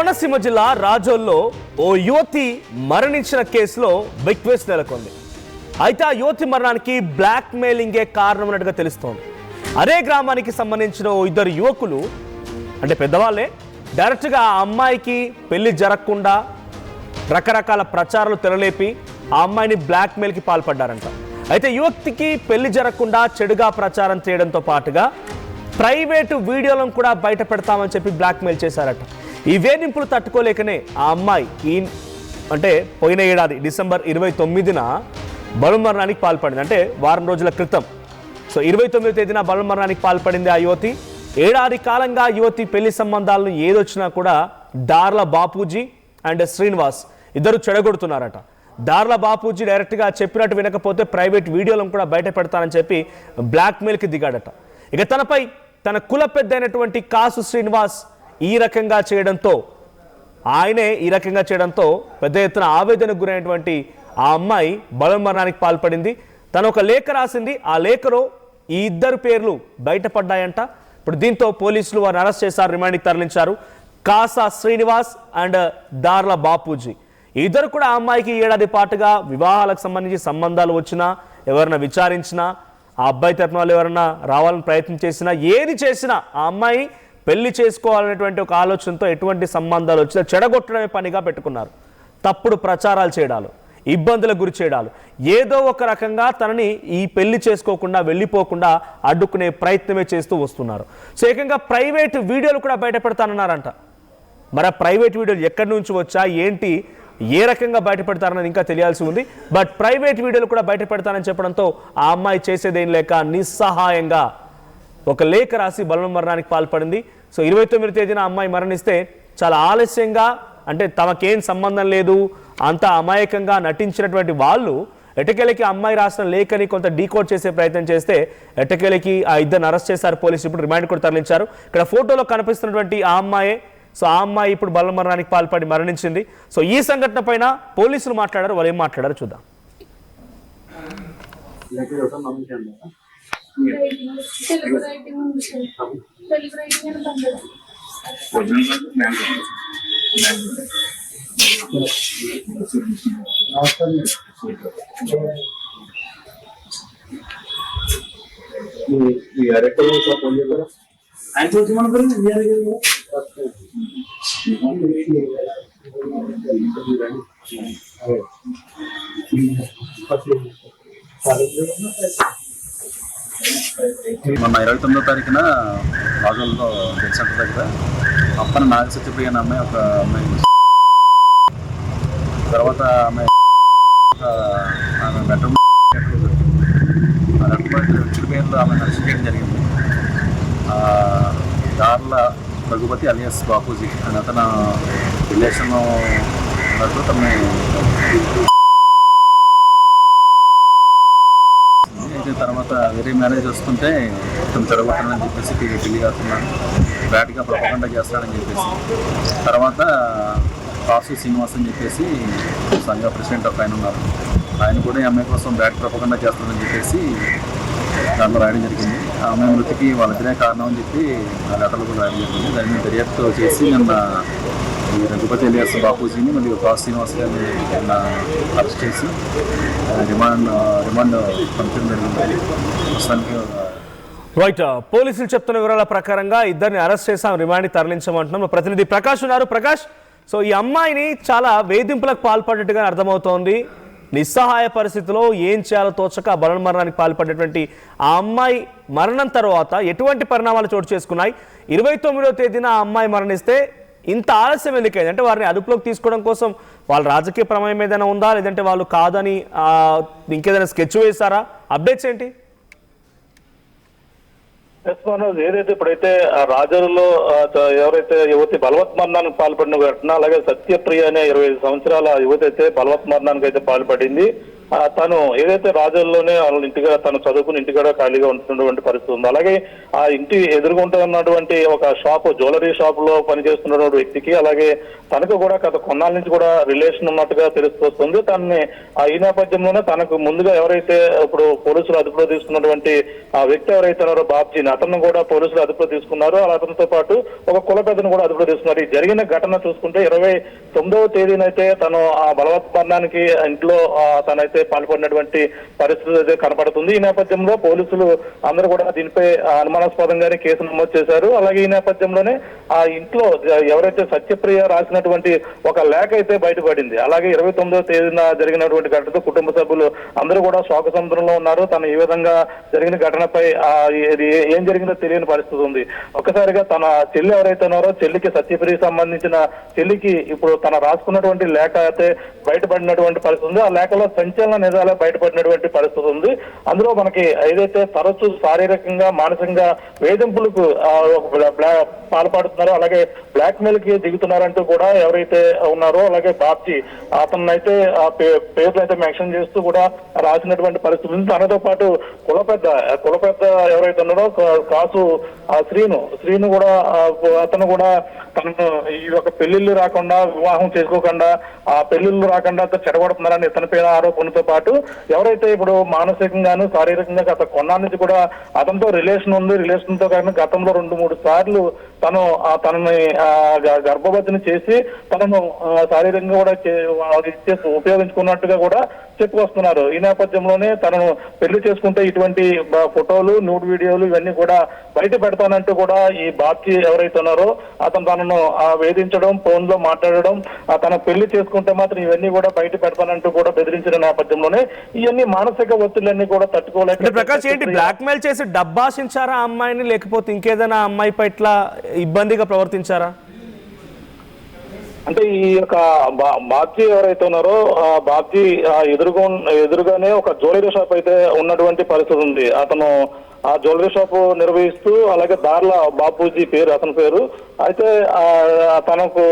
కోనసీమ జిల్లా రాజోల్లో ఓ యువతి మరణించిన కేసులో బిగ్ ట్విస్ట్ నెలకొంది. అయితే ఆ యువతి మరణానికి బ్లాక్ మెయిలింగే కారణమైనట్టుగా తెలుస్తోంది. అదే గ్రామానికి సంబంధించిన ఓ ఇద్దరు యువకులు, అంటే పెద్దవాళ్ళే, డైరెక్ట్గా ఆ అమ్మాయికి పెళ్లి జరగకుండా రకరకాల ప్రచారాలు తెరలేపి ఆ అమ్మాయిని బ్లాక్ మెయిల్కి పాల్పడ్డారంట. అయితే యువతికి పెళ్లి జరగకుండా చెడుగా ప్రచారం చేయడంతో పాటుగా ప్రైవేటు వీడియోలను కూడా బయట పెడతామని చెప్పి బ్లాక్ మెయిల్ చేశారట. ఈ వేధింపులు తట్టుకోలేకనే ఆ అమ్మాయి అంటే పోయిన ఏడాది డిసెంబర్ 29న బలమరణానికి పాల్పడింది. అంటే వారం రోజుల క్రితం. సో 29వ తేదీన బలమరణానికి పాల్పడింది ఆ యువతి. ఏడాది కాలంగా యువతి పెళ్లి సంబంధాలను ఏదొచ్చినా కూడా దార్ల బాపూజీ అండ్ శ్రీనివాస్ ఇద్దరు చెడగొడుతున్నారట. దార్ల బాపూజీ డైరెక్ట్గా చెప్పినట్టు వినకపోతే ప్రైవేట్ వీడియోలను కూడా బయట పెడతానని చెప్పి బ్లాక్ మెయిల్కి దిగాడట. ఇక తనపై తన కుల పెద్ద అయినటువంటి కాసు శ్రీనివాస్ ఈ రకంగా చేయడంతో పెద్ద ఎత్తున ఆవేదనకు గురైనటువంటి ఆ అమ్మాయి బలమరణానికి పాల్పడింది. తను ఒక లేఖ రాసింది. ఆ లేఖలో ఈ ఇద్దరు పేర్లు బయటపడ్డాయంట. ఇప్పుడు దీంతో పోలీసులు వారిని అరెస్ట్ చేశారు, రిమాండ్కి తరలించారు. కాసా శ్రీనివాస్ అండ్ దార్ల బాపూజీ ఈ ఇద్దరు కూడా ఆ అమ్మాయికి ఏడాది పాటుగా వివాహాలకు సంబంధించి సంబంధాలు వచ్చినా, ఎవరైనా విచారించినా, ఆ అబ్బాయి తరపున వాళ్ళు ఎవరైనా రావాలని ప్రయత్నం చేసినా, ఏది చేసినా ఆ అమ్మాయి పెళ్లి చేసుకోవాలనేటువంటి ఒక ఆలోచనతో ఎటువంటి సంబంధాలు వచ్చినా చెడగొట్టడమే పనిగా పెట్టుకున్నారు. తప్పుడు ప్రచారాలు చేయడాలు, ఇబ్బందులకు గురి చేయడాలు, ఏదో ఒక రకంగా తనని ఈ పెళ్లి చేసుకోకుండా వెళ్ళిపోకుండా అడ్డుకునే ప్రయత్నమే చేస్తూ వస్తున్నారు. సో ఏకంగా ప్రైవేట్ వీడియోలు కూడా బయట పెడతానన్నారంట. మరి ఆ ప్రైవేట్ వీడియోలు ఎక్కడి నుంచి వచ్చా, ఏంటి, ఏ రకంగా బయట పెడతారన్నది ఇంకా తెలియాల్సి ఉంది. బట్ ప్రైవేట్ వీడియోలు కూడా బయట పెడతానని చెప్పడంతో ఆ అమ్మాయి చేసేదేం లేక నిస్సహాయంగా ఒక లేఖ రాసి బలమరణానికి పాల్పడింది. సో 29వ తేదీన అమ్మాయి మరణిస్తే చాలా ఆలస్యంగా, అంటే తమకేం సంబంధం లేదు, అంత అమాయకంగా నటించినటువంటి వాళ్ళు ఎట్టకేలకి అమ్మాయి రాసిన లేఖని కొంత డీకోడ్ చేసే ప్రయత్నం చేస్తే ఎట్టకేలకి ఆ ఇద్దరిని అరెస్ట్ చేశారు పోలీసులు. ఇప్పుడు రిమాండ్ కూడా తరలించారు. ఇక్కడ ఫోటోలో కనిపిస్తున్నటువంటి ఆ అమ్మాయే. సో ఆ అమ్మాయి ఇప్పుడు బలమరణానికి పాల్పడి మరణించింది. సో ఈ సంఘటన పైన పోలీసులు మాట్లాడారు. వాళ్ళు ఏం మాట్లాడారో చూద్దాం. మొన్న 29వ తారీఖున రాజోల్లో జెడ్ సెంటర్ దగ్గర అప్పన నాగ సత్యప్రియ అనే అమ్మాయి, ఒక అమ్మాయి, తర్వాత ఆమె బెడ్రూమ్ చిరుపేరులో ఆమె అరెస్ట్ చేయడం జరిగింది. దార్ల రఘుపతి అలియాస్ బాపూజీ అని అతను రిలేషన్లో ఉన్నట్టు తనని అయితే తర్వాత వేరే మ్యారేజ్ వస్తుంటే తను చెడగొట్టానని చెప్పేసి పెళ్లి కాస్తున్నాను, బ్యాడ్గా ప్రపకండా చేస్తాడని చెప్పేసి తర్వాత కాసు శ్రీనివాస్ అని చెప్పేసి సంఘ ప్రెసిడెంట్ ఒక ఆయన ఉన్నారు. ఆయన కూడా ఈ అమ్మాయి కోసం బ్యాడ్ ప్రపకండా చేస్తాడని చెప్పేసి దాంట్లో రాయడం జరిగింది. ఆ అమ్మాయి మృతికి వాళ్ళిద్దరే కారణం అని చెప్పి ఆ లెటర్లు కూడా రాయడం జరిగింది. దాని మీద దర్యాప్తు చేసి నిన్న ఈ రఘుపతి అలియాస్ బాపూజీని మరియు కాసు శ్రీనివాస్ గారిని నిన్న అరెస్ట్ చేసి రిమాండ్ పంపించడం జరిగింది. ప్రస్తుతానికి రైట్, పోలీసులు చెప్తున్న వివరాల ప్రకారంగా ఇద్దరిని అరెస్ట్ చేసాం, రిమాండ్కి తరలించమంటున్నాం. ప్రతినిధి ప్రకాష్ ఉన్నారు. ప్రకాష్, సో ఈ అమ్మాయిని చాలా వేధింపులకు పాల్పడ్డట్టుగా అర్థమవుతోంది. నిస్సహాయ పరిస్థితిలో ఏం చేయాలో తోచక బలమరణానికి పాల్పడ్డటువంటి ఆ అమ్మాయి మరణం తర్వాత ఎటువంటి పరిణామాలు చోటు చేసుకున్నాయి? 29వ తేదీన ఆ అమ్మాయి మరణిస్తే ఇంత ఆలస్యం ఎందుకైంది? అంటే వారిని అదుపులోకి తీసుకోవడం కోసం వాళ్ళ రాజకీయ ప్రమేయం ఏదైనా ఉందా, లేదంటే వాళ్ళు కాదని ఇంకేదైనా స్కెచ్ వేశారా? అప్డేట్స్ ఏంటి? ఏదైతే ఇప్పుడైతే రాజరులో ఎవరైతే యువతి బలవత్ మరణానికి పాల్పడిన ఘటన, అలాగే సత్యప్రియ అనే 25 సంవత్సరాల యువతి అయితే బలవత్ మరణానికి అయితే పాల్పడింది. తను ఏదైతే రాజుల్లోనే వాళ్ళ ఇంటిగా తను చదువుకుని ఇంటికాడ ఖాళీగా ఉంటున్నటువంటి పరిస్థితి ఉంది. అలాగే ఆ ఇంటి ఎదురుగుంటూ ఉన్నటువంటి ఒక షాప్, జ్యువెలరీ షాప్ లో పనిచేస్తున్నటువంటి వ్యక్తికి అలాగే తనకు కూడా గత కొన్నాళ్ళ నుంచి కూడా రిలేషన్ ఉన్నట్టుగా తెలుస్తుంది. తనని ఈ నేపథ్యంలోనే తనకు ముందుగా ఎవరైతే ఇప్పుడు పోలీసులు అదుపులో తీసుకున్నటువంటి ఆ వ్యక్తి ఎవరైతే ఉన్నారో బాబ్జీని, అతను కూడా పోలీసులు అదుపులో తీసుకున్నారు. అతనితో పాటు ఒక కుల పెద్దను కూడా అదుపులో తీసుకున్నారు. ఈ జరిగిన ఘటన చూసుకుంటే 29వ తేదీనైతే తను ఆ బలవత్మరణానికి ఇంట్లో తనైతే పాల్పడినటువంటి పరిస్థితి అయితే కనపడుతుంది. ఈ నేపథ్యంలో పోలీసులు అందరూ కూడా దీనిపై అనుమానాస్పదంగానే కేసు నమోదు చేశారు. అలాగే ఈ నేపథ్యంలోనే ఆ ఇంట్లో ఎవరైతే సత్యప్రియ రాసినటువంటి ఒక లేఖ అయితే బయటపడింది. అలాగే 29వ తేదీన జరిగినటువంటి ఘటనతో కుటుంబ సభ్యులు అందరూ కూడా శోక సముద్రంలో ఉన్నారు. తను ఈ విధంగా జరిగిన ఘటనపై ఏం జరిగిందో తెలియని పరిస్థితి ఉంది. ఒక్కసారిగా తన చెల్లి ఎవరైతే ఉన్నారో చెల్లికి, సత్యప్రియకి సంబంధించిన చెల్లికి ఇప్పుడు తన రాసుకున్నటువంటి లేఖ అయితే బయటపడినటువంటి పరిస్థితి ఉంది. ఆ లేఖలో సంచలన నిజాలే బయటపడినటువంటి పరిస్థితి ఉంది. అందులో మనకి ఏదైతే తరచూ శారీరకంగా, మానసికంగా వేధింపులకు పాల్పడుతున్నారో అలాగే బ్లాక్ మెయిల్ కి దిగుతున్నారంటూ కూడా ఎవరైతే ఉన్నారో, అలాగే బాబ్జీ అతన్నైతే పేర్లు అయితే మెన్షన్ చేస్తూ కూడా రాసినటువంటి పరిస్థితి ఉంది. తనతో పాటు కుల పెద్ద ఎవరైతే ఉన్నారో కాసు శ్రీను కూడా అతను కూడా తనను ఈ యొక్క పెళ్లిళ్ళు రాకుండా, వివాహం చేసుకోకుండా, ఆ పెళ్లిళ్ళు రాకుండా చెడగొడుతున్నారని ఇతని పైన ఆరోపణతో పాటు ఎవరైతే ఇప్పుడు మానసికంగాను శారీరకంగా గత కొన్నాళ్ళ నుంచి కూడా అతనితో రిలేషన్ ఉంది. రిలేషన్ తో కాకుండా గతంలో 2-3 సార్లు తనని గర్భవతిని చేసి తనను శారీరకంగా కూడా ఉపయోగించుకున్నట్టుగా కూడా చెప్పుకొస్తున్నారు. ఈ నేపథ్యంలోనే తనను పెళ్లి చేసుకుంటే ఇటువంటి ఫోటోలు, న్యూడ్ వీడియోలు ఇవన్నీ కూడా బయట పెడతానంటూ కూడా ఈ బాబ్జీ ఎవరైతే ఉన్నారో తనను వేధించడం, ఫోన్ లో మాట్లాడడం, తన పెళ్లి చేసుకుంటే మాత్రం ఇవన్నీ కూడా బయట పెడతానంటూ కూడా బెదిరించిన నేపథ్యంలోనే ఇవన్నీ మానసిక ఒత్తిళ్లన్నీ కూడా తట్టుకోలేక ప్రకాష్ ఏంటి బ్లాక్ మెయిల్ చేసి డబ్బాశించారా అమ్మాయిని, లేకపోతే ఇంకేదైనా అమ్మాయి పట్ల ఇబ్బందిగా ప్రవర్తించారా? అంటే ఈ యొక్క బాబ్జీ ఎవరైతే ఉన్నారో బాబ్జీ ఎదురుగానే ఒక జ్యువెలరీ షాప్ అయితే ఉన్నటువంటి పరిస్థితి ఉంది. అతను ఆ జ్యువెలరీ షాప్ నిర్వహిస్తూ, అలాగే దార్ల బాపూజీ పేరు అతని పేరు. అయితే తనకు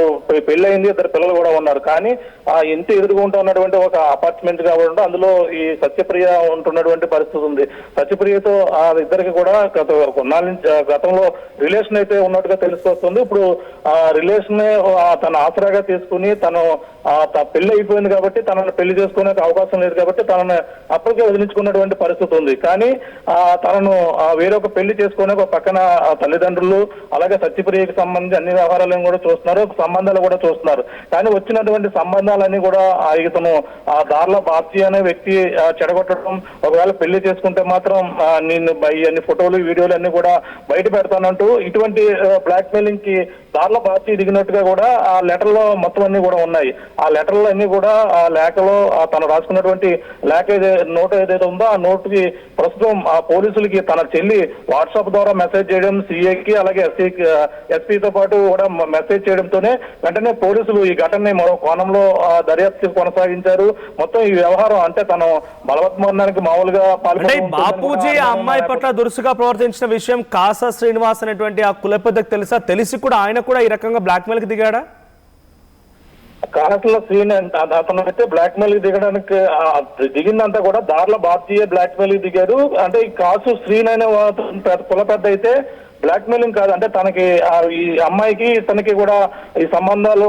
పెళ్లి అయింది, 2 పిల్లలు కూడా ఉన్నారు. కానీ ఆ ఇంటి ఎదురుగుంటూ ఉన్నటువంటి ఒక అపార్ట్మెంట్ కాబట్టి అందులో ఈ సత్యప్రియ ఉంటున్నటువంటి పరిస్థితి ఉంది. సత్యప్రియతో ఆ ఇద్దరికి కూడా కొన్నాళ్ళ నుంచి గతంలో రిలేషన్ అయితే ఉన్నట్టుగా తెలుసుకొస్తుంది. ఇప్పుడు ఆ రిలేషన్ తన ఆసరాగా తీసుకుని తను పెళ్లి అయిపోయింది కాబట్టి తనను పెళ్లి చేసుకునే అవకాశం లేదు కాబట్టి తనను అప్పటికే వదిలించుకున్నటువంటి పరిస్థితి ఉంది. కానీ తనను వేరొక పెళ్లి చేసుకునే ఒక పక్కన తల్లిదండ్రులు అలాగే సత్యప్రియకి సంబంధించి అన్ని వ్యవహారాలను కూడా చూస్తున్నారు, సంబంధాలు కూడా చూస్తున్నారు. కానీ వచ్చినటువంటి సంబంధాలన్నీ కూడా ఇతను దార్ల బాబ్జీ అనే వ్యక్తి చెడగొట్టడం, ఒకవేళ పెళ్లి చేసుకుంటే మాత్రం నేను అన్ని ఫోటోలు, వీడియోలు అన్ని కూడా బయట పెడతానంటూ ఇటువంటి బ్లాక్ మెయిలింగ్ కి దార్ల బాబ్జీ దిగినట్టుగా కూడా ఆ లెటర్ లో మొత్తం అన్ని కూడా ఉన్నాయి. ఆ లెటర్లు అన్ని కూడా ఆ లేఖలో తను రాసుకున్నటువంటి లేఖ నోట్ ఏదైతే ఉందో ఆ నోట్ కి ప్రస్తుతం ఆ పోలీసులకి తన చెల్లి వాట్సాప్ ద్వారా మెసేజ్ చేయడం, సిఐకి అలాగే ఎస్పీతో పాటు కూడా మెసేజ్ చేయడంతోనే వెంటనే పోలీసులు ఈ ఘటనని మరో కోణంలో దర్యాప్తు కొనసాగించారు. మొత్తం ఈ వ్యవహారం అంటే తను బలవత్మరణానికి మామూలుగా బాపూజీ ఆ అమ్మాయి పట్ల దురుసుగా ప్రవర్తించిన విషయం కాసా శ్రీనివాస్ అనేటువంటి ఆ కుల పెద్దకు తెలుసా? తెలిసి కూడా ఆయన కూడా ఈ రకంగా బ్లాక్ మెయిల్ కి దిగాడా? కానట్ల శ్రీని అతను అయితే బ్లాక్ మెయిల్ దిగడానికి దిగిందంతా కూడా దార్ల బాబ్జీయే బ్లాక్ మెయిల్ దిగారు. అంటే ఈ కాసు శ్రీని అనే కుల పెద్ద అయితే బ్లాక్ మెయిలింగ్ కాదు, అంటే తనకి ఈ అమ్మాయికి తనకి కూడా ఈ సంబంధాలు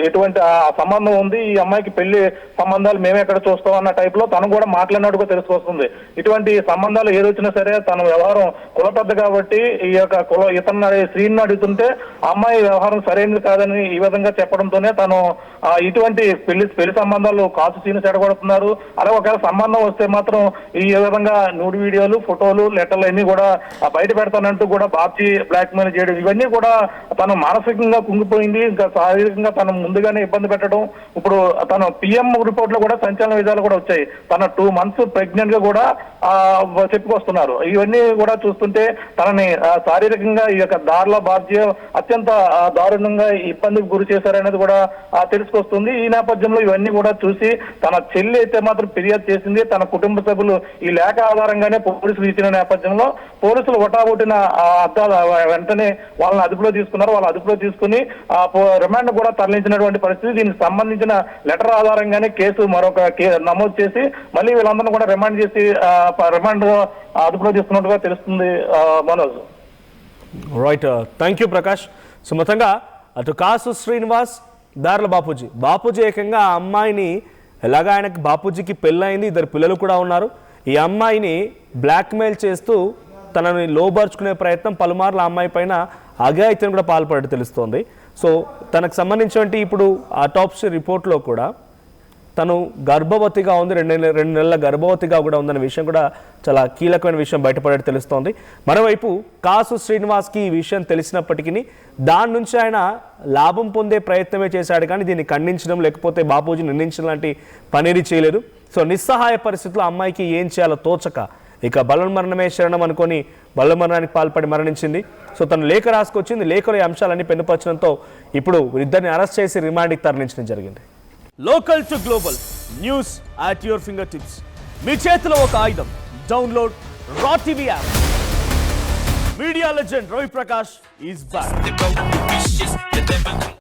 ఎటువంటి సంబంధం ఉంది, ఈ అమ్మాయికి పెళ్లి సంబంధాలు మేమే ఎక్కడ చూస్తాం అన్న టైప్ లో తను కూడా మాట్లాడినట్టుగా తెలుసుకొస్తుంది. ఇటువంటి సంబంధాలు ఏదొచ్చినా సరే తన వ్యవహారం కుల పెద్ద కాబట్టి ఈ యొక్క ఇతను శ్రీని అడుగుతుంటే అమ్మాయి వ్యవహారం సరైనది కాదని ఈ విధంగా చెప్పడంతోనే తను ఇటువంటి పెళ్లి సంబంధాలు కాసు శ్రీని చెడగొడుతున్నారు. అలాగే ఒకవేళ సంబంధం వస్తే మాత్రం ఈ విధంగా న్యూడ్ వీడియోలు, ఫోటోలు, లెటర్లు అన్ని కూడా బయట పెడతానంటూ కూడా బాబ్జీ బ్లాక్ మెయిల్ చేయడం, ఇవన్నీ కూడా తను మానసికంగా కుంగిపోయింది. ఇంకా శారీరకంగా తను ముందుగానే ఇబ్బంది పెట్టడం. ఇప్పుడు తను పిఎం రిపోర్ట్ లో కూడా సంచలన విధాలు కూడా వచ్చాయి. తన 2 months ప్రెగ్నెంట్ గా కూడా చెప్పుకొస్తున్నారు. ఇవన్నీ కూడా చూస్తుంటే తనని శారీరకంగా ఈ యొక్క దార్ల బాబ్జీ అత్యంత దారుణంగా ఇబ్బందికి గురి చేశారనేది కూడా తెలుసుకొస్తుంది. ఈ నేపథ్యంలో ఇవన్నీ కూడా చూసి తన చెల్లి అయితే మాత్రం ఫిర్యాదు చేసింది. తన కుటుంబ సభ్యులు ఈ లేఖ ఆధారంగానే పోలీసులు ఇచ్చిన నేపథ్యంలో పోలీసులు ఒటాబొట్టిన వెంటనే వాళ్ళని అదుపులో తీసుకున్నారు. వాళ్ళ అదుపులో తీసుకుని రిమాండ్ కూడా తరలించినటువంటి పరిస్థితి. దీనికి సంబంధించిన లెటర్ ఆధారంగానే కేసు నమోదు చేసి మళ్ళీ వీళ్ళందరినీ కూడా రిమాండ్ చేసి రిమాండ్ అదుపులో తీసుకున్నట్టుగా తెలుస్తుంది Manoj. Right, thank you Prakash. So మొత్తంగా అటు కాసు శ్రీనివాస్, దార్ల బాపూజీ ఏకంగా ఆ అమ్మాయిని ఎలాగా, ఆయనకి బాపూజీకి పెళ్ళయింది, 2 పిల్లలు కూడా ఉన్నారు. ఈ అమ్మాయిని బ్లాక్మెయిల్ చేస్తూ తనని లోబర్చుకునే ప్రయత్నం పలుమార్లు ఆ అమ్మాయి పైన అఘాయిత్యం కూడా పాల్పడేట్టు తెలుస్తోంది. సో తనకు సంబంధించినటువంటి ఇప్పుడు ఆటోప్సీ రిపోర్ట్లో కూడా తను గర్భవతిగా ఉంది, 2 నెలల గర్భవతిగా కూడా ఉందనే విషయం కూడా చాలా కీలకమైన విషయం బయటపడేట్టు తెలుస్తోంది. మరోవైపు కాసు శ్రీనివాస్కి ఈ విషయం తెలిసినప్పటికీ దాని నుంచి ఆయన లాభం పొందే ప్రయత్నమే చేశాడు, కానీ దీన్ని ఖండించడం లేకపోతే బాపూజీ నిందించడం లాంటి పనేది చేయలేదు. సో నిస్సహాయ పరిస్థితుల్లో అమ్మాయికి ఏం చేయాలో తోచక ఇక బలవన్మరణమే శరణం అనుకొని బలవన్మరణానికి పాల్పడి మరణించింది. సో తను లేఖ రాసుకొచ్చింది, లేఖలో ఈ అంశాలన్నీ పెన్నుపరచడంతో ఇప్పుడు ఇద్దరిని అరెస్ట్ చేసి రిమాండ్కి తరలించడం జరిగింది. Local to global news at your fingertips. మీ చేతిలో ఒక ఆయుధం. Download raw TV app. Media legend Ravi Prakash is back.